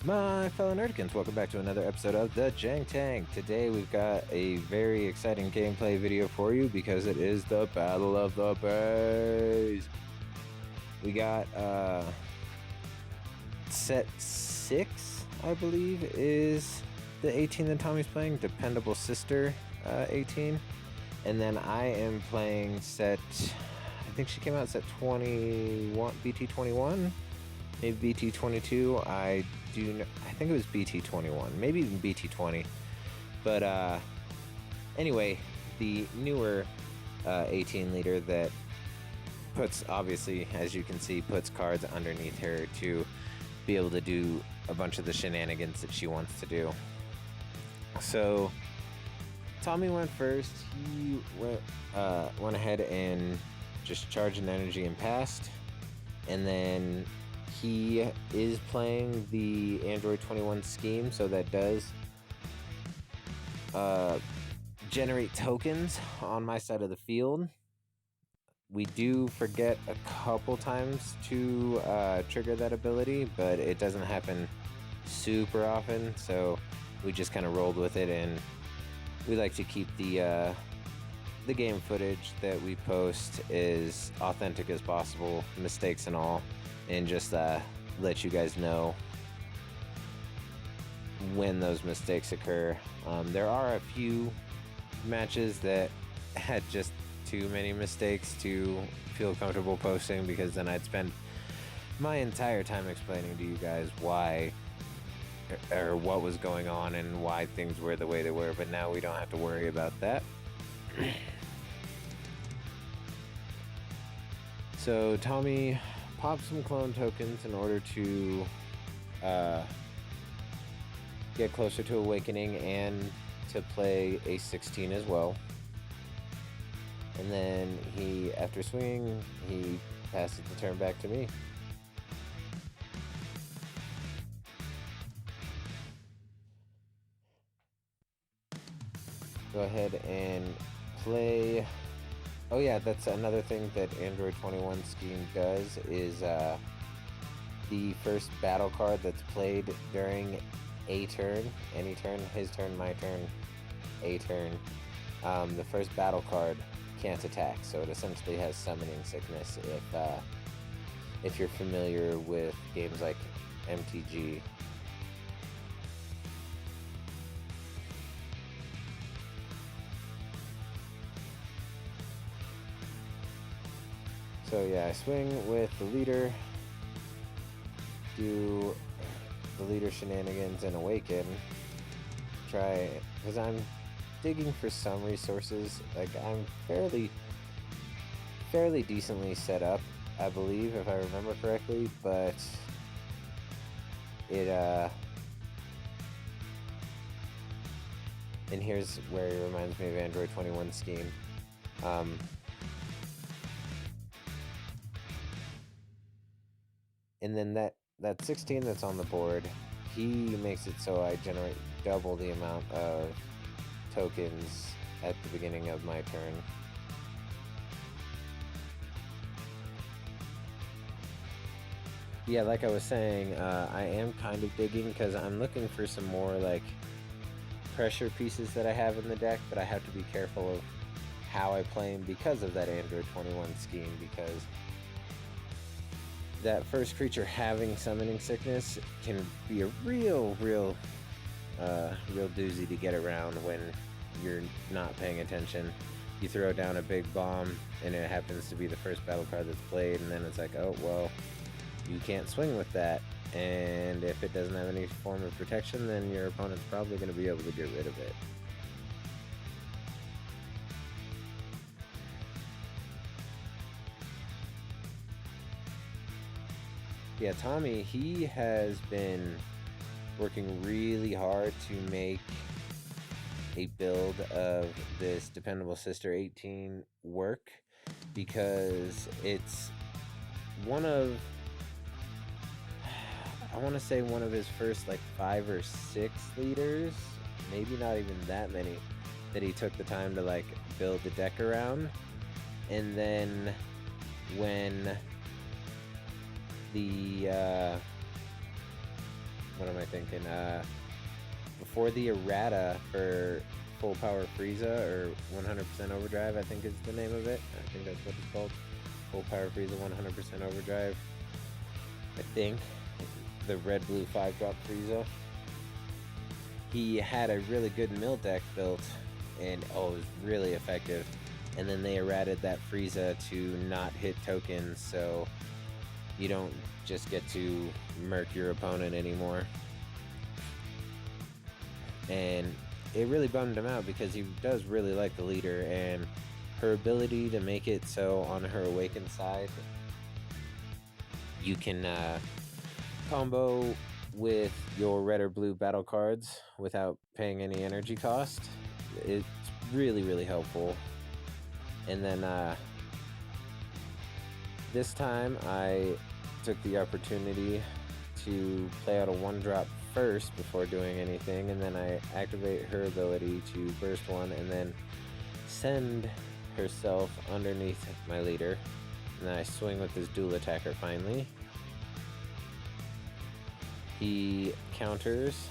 My fellow Nerdkins, welcome back to another episode of the Jank Tank. Today we've got a very exciting gameplay video for you because it is the Battle of the Bays. We got set 6, I believe, is the 18 that Tommy's playing, Dependable Sister 18. And then I am playing set, I think she came out set 21, BT21, maybe BT22. I think it was BT21, maybe even BT20. But anyway, the newer 18 leader that puts, obviously, as you can see, puts cards underneath her to be able to do a bunch of the shenanigans that she wants to do. So Tommy went first. He went ahead and just charged an energy and passed. And then he is playing the Android 21 scheme, so that does generate tokens on my side of the field. We do forget a couple times to trigger that ability, but it doesn't happen super often, so we just kind of rolled with it, and we like to keep the game footage that we post as authentic as possible, mistakes and all, and just let you guys know when those mistakes occur. There are a few matches that had just too many mistakes to feel comfortable posting, because then I'd spend my entire time explaining to you guys why or what was going on and why things were the way they were, but now we don't have to worry about that. So Tommy popped some clone tokens in order to get closer to Awakening and to play a 16 as well. And then he, after swinging, he passes the turn back to me. Go ahead and play. Oh yeah, that's another thing that Android 21 scheme does, is the first battle card that's played during a turn, any turn, his turn, my turn, a turn, the first battle card can't attack, so it essentially has summoning sickness if you're familiar with games like MTG. So yeah, I swing with the leader, do the leader shenanigans and awaken. Try, because I'm digging for some resources. Like, I'm fairly decently set up, I believe, if I remember correctly, but it and here's where it reminds me of Android 21 scheme. And then that 16 that's on the board, he makes it so I generate double the amount of tokens at the beginning of my turn. Yeah, like I was saying, I am kind of digging, because I'm looking for some more like pressure pieces that I have in the deck, but I have to be careful of how I play them because of that Android 21 scheme, because that first creature having summoning sickness can be a real doozy to get around when you're not paying attention. You throw down a big bomb and it happens to be the first battle card that's played, and then it's like, oh well, you can't swing with that, and if it doesn't have any form of protection, then your opponent's probably going to be able to get rid of it. Yeah, Tommy, he has been working really hard to make a build of this Dependable Sister 18 work, because it's one of, I want to say, one of his first like 5 or 6 leaders, maybe not even that many, that he took the time to like build the deck around. And then when the what am I thinking? Before the errata for full power Frieza, or 100% overdrive, I think is the name of it. I think that's what it's called. Full power Frieza 100% overdrive. I think the red blue 5-drop Frieza. He had a really good mill deck built, and it was really effective. And then they errated that Frieza to not hit tokens, so you don't just get to murk your opponent anymore. And it really bummed him out because he does really like the leader, and her ability to make it so on her awakened side you can combo with your red or blue battle cards without paying any energy cost. It's really, really helpful. And then this time I took the opportunity to play out a 1-drop first before doing anything, and then I activate her ability to burst 1 and then send herself underneath my leader, and then I swing with this dual attacker finally. He counters.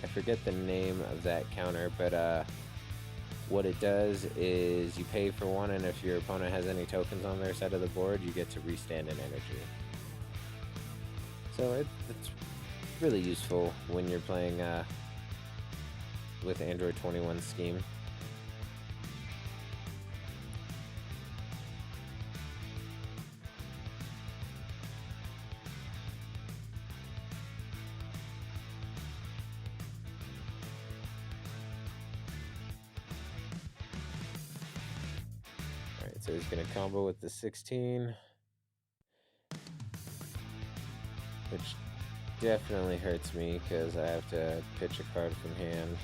I forget the name of that counter, but what it does is you pay for 1, and if your opponent has any tokens on their side of the board, you get to restand in energy. So it's really useful when you're playing with Android 21 scheme. Alright, so he's going to combo with the 16, which definitely hurts me because I have to pitch a card from hand.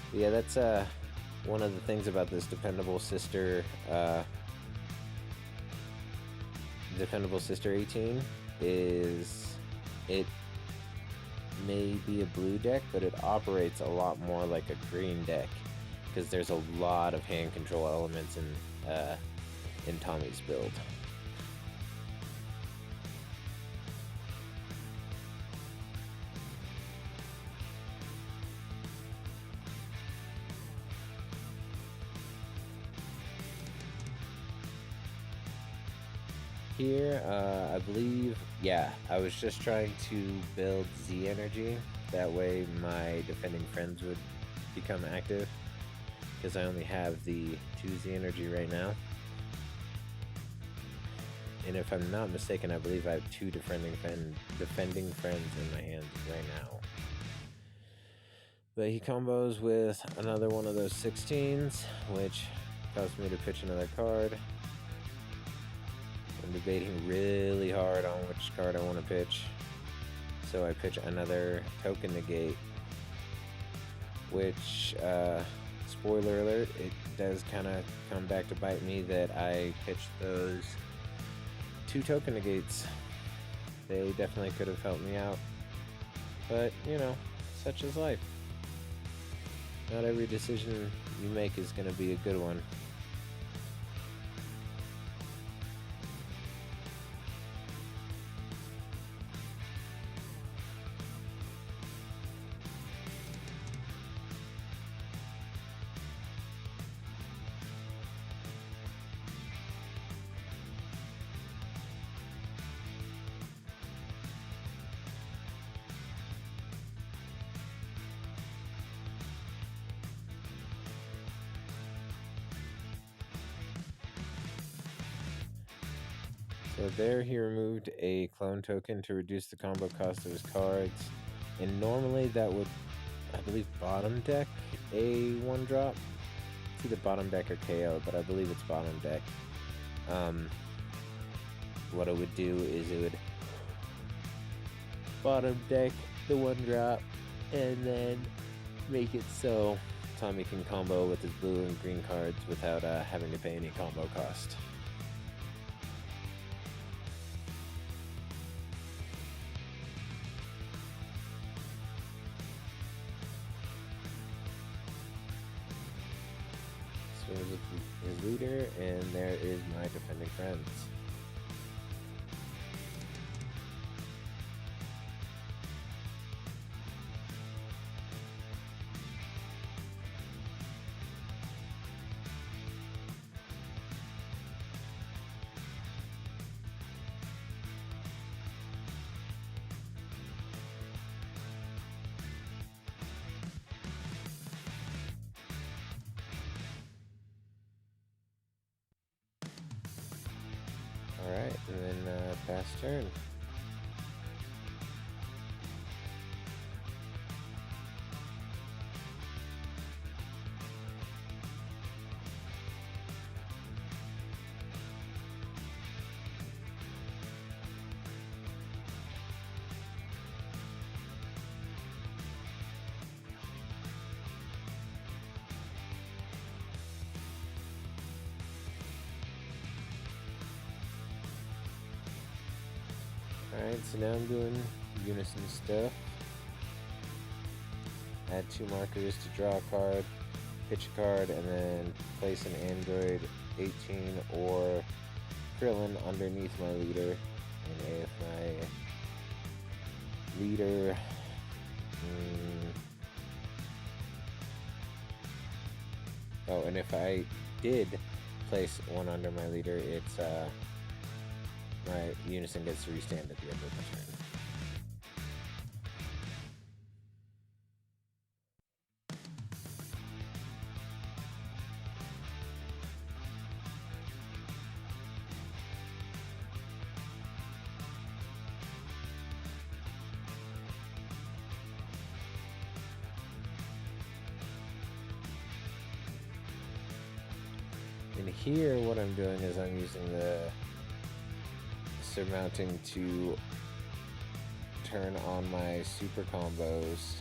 But yeah, that's one of the things about this Dependable Sister 18 is it may be a blue deck, but it operates a lot more like a green deck because there's a lot of hand control elements in Tommy's build. Here, I believe, yeah, I was just trying to build Z energy. That way my defending friends would become active, because I only have the 2 Z energy right now. And if I'm not mistaken, I believe I have 2 defending friends in my hand right now. But he combos with another one of those 16s, which caused me to pitch another card. I'm debating really hard on which card I want to pitch. So I pitch another token negate, which, spoiler alert, it does kind of come back to bite me that I pitched those 2 token negates. They definitely could have helped me out. But, you know, such is life. Not every decision you make is going to be a good one. So there he removed a clone token to reduce the combo cost of his cards. And normally that would, I believe, bottom deck a 1-drop. It's either bottom deck or KO, but I believe it's bottom deck. What it would do is it would bottom deck the 1-drop and then make it so Tommy can combo with his blue and green cards without having to pay any combo cost. With his leader, and there is my defending friends. Alright, and then pass turn. Alright, so now I'm doing unison stuff. Add 2 markers to draw a card, pitch a card, and then place an Android 18 or Krillin underneath my leader. And if my leader oh, and if I did place one under my leader, it's my unison gets to restand at the end of the turn. And here, what I'm doing is I'm using the surmounting to turn on my super combos,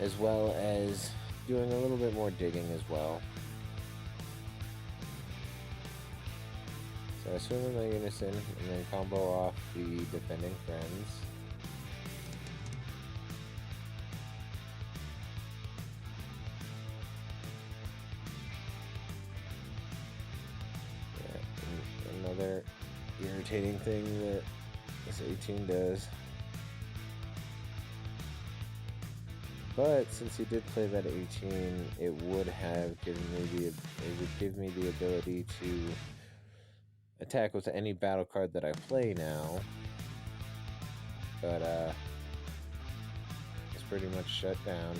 as well as doing a little bit more digging as well. So I swim with my unison and then combo off the defending friends. Another irritating thing that this 18 does. But since he did play that 18, it would give me the ability to attack with any battle card that I play now. But it's pretty much shut down.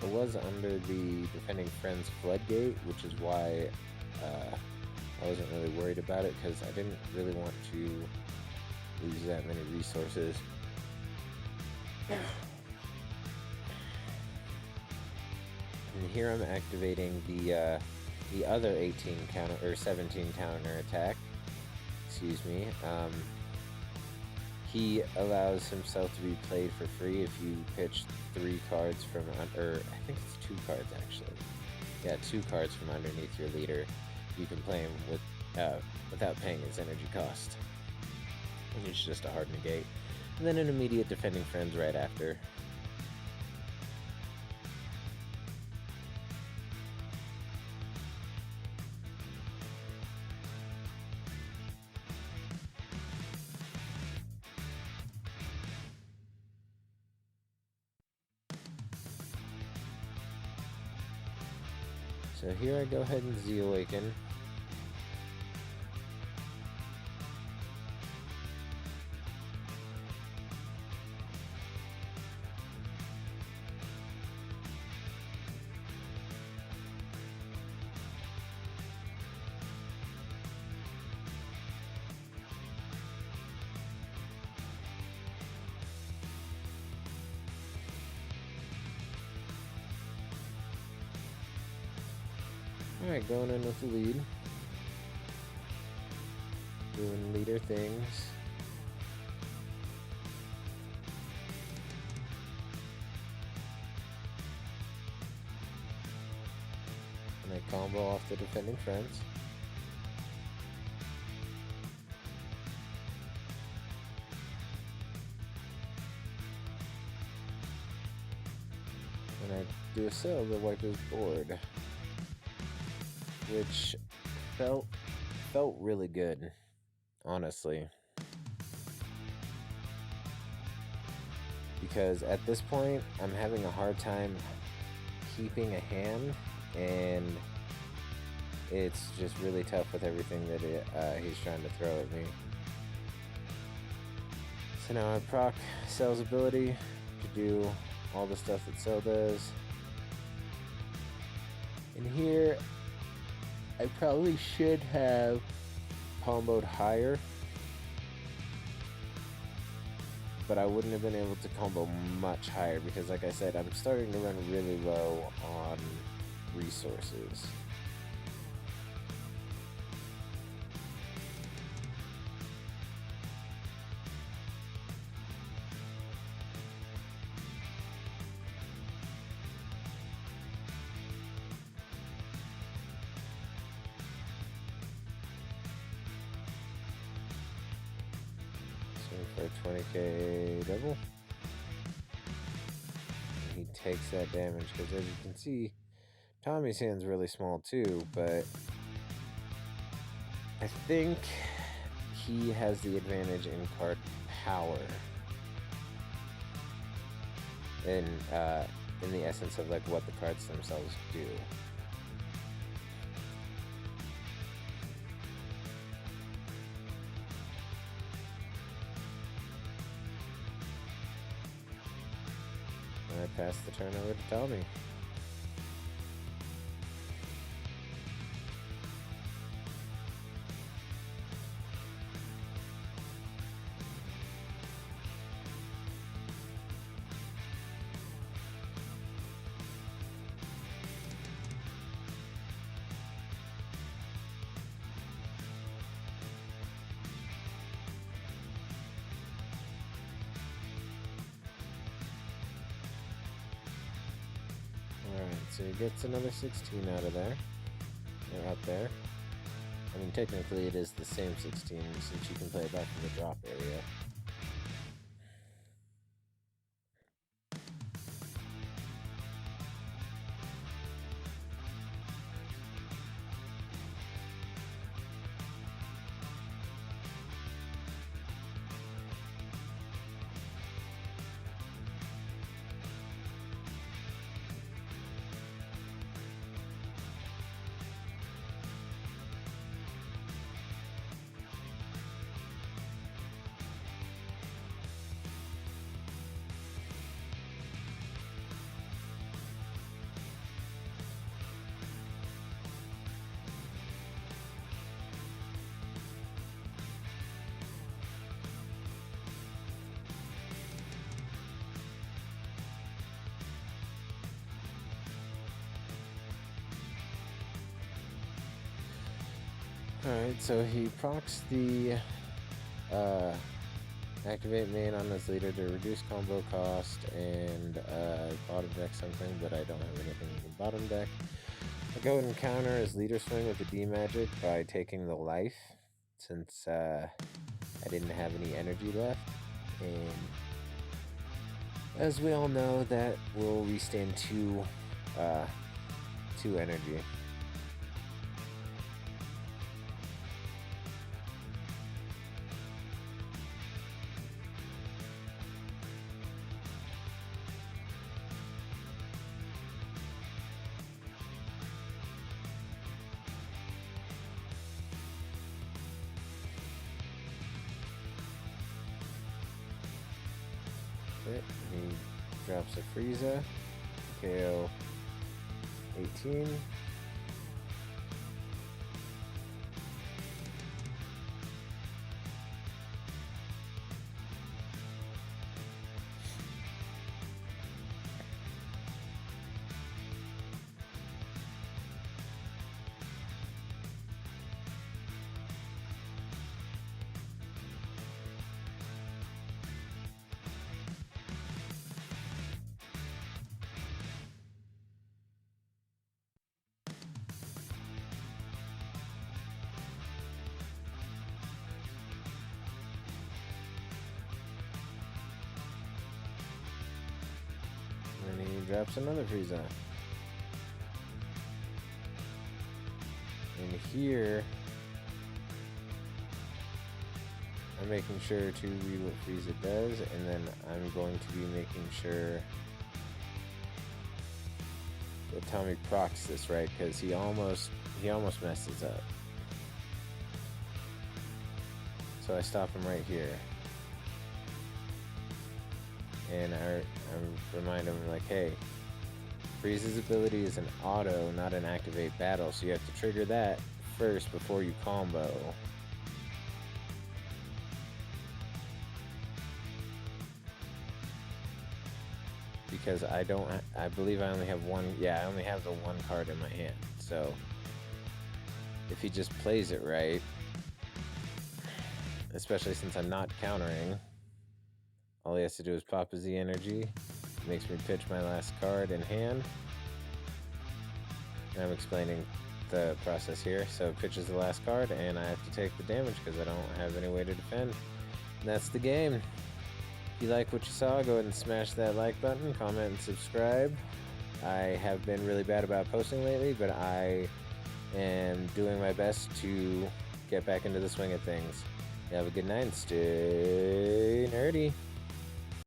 I was under the Defending Friends floodgate, which is why I wasn't really worried about it, because I didn't really want to lose that many resources. And here I'm activating the other 18 counter or 17 counter attack. Excuse me. He allows himself to be played for free if you pitch 3 cards from under. I think it's 2 cards actually. Yeah, 2 cards from underneath your leader. You can play him without paying his energy cost. And it's just a hard negate. And then an immediate Defending Friends right after. So here I go ahead and Z-Awaken. Alright, going in with the lead. Doing leader things. And I combo off the Defending Friends. And I do a sell to wipe his board, which felt really good, honestly. Because at this point, I'm having a hard time keeping a hand, and it's just really tough with everything that he's trying to throw at me. So now I proc Cell's ability to do all the stuff that Cell does. And here, I probably should have comboed higher, but I wouldn't have been able to combo much higher because, like I said, I'm starting to run really low on resources. For a 20k double. And he takes that damage because, as you can see, Tommy's hand's really small too, but I think he has the advantage in card power. In the essence of like what the cards themselves do. I pass the turn over to Tommy. So he gets another 16 out of there. Or out there. I mean, technically it is the same 16 since you can play it back from the drop area. Alright, so he procs the activate main on his leader to reduce combo cost and bottom deck something, but I don't have anything in the bottom deck. I go and counter his leader swing with the D magic by taking the life, since I didn't have any energy left. And as we all know, that will restand two energy. He drops a Frieza, KO 18. And he drops another Frieza. And here, I'm making sure to read what Frieza does, and then I'm going to be making sure that Tommy procs this right, because he almost messes up. So I stop him right here. And I remind him, like, hey, Freeze's ability is an auto, not an activate battle, so you have to trigger that first before you combo. Because I believe I only have one, yeah, I only have the one card in my hand, so if he just plays it right, especially since I'm not countering, all he has to do is pop a Z energy, makes me pitch my last card in hand, and I'm explaining the process here, so it pitches the last card, and I have to take the damage because I don't have any way to defend, and that's the game. If you like what you saw, go ahead and smash that like button, comment, and subscribe. I have been really bad about posting lately, but I am doing my best to get back into the swing of things. You have a good night and stay nerdy.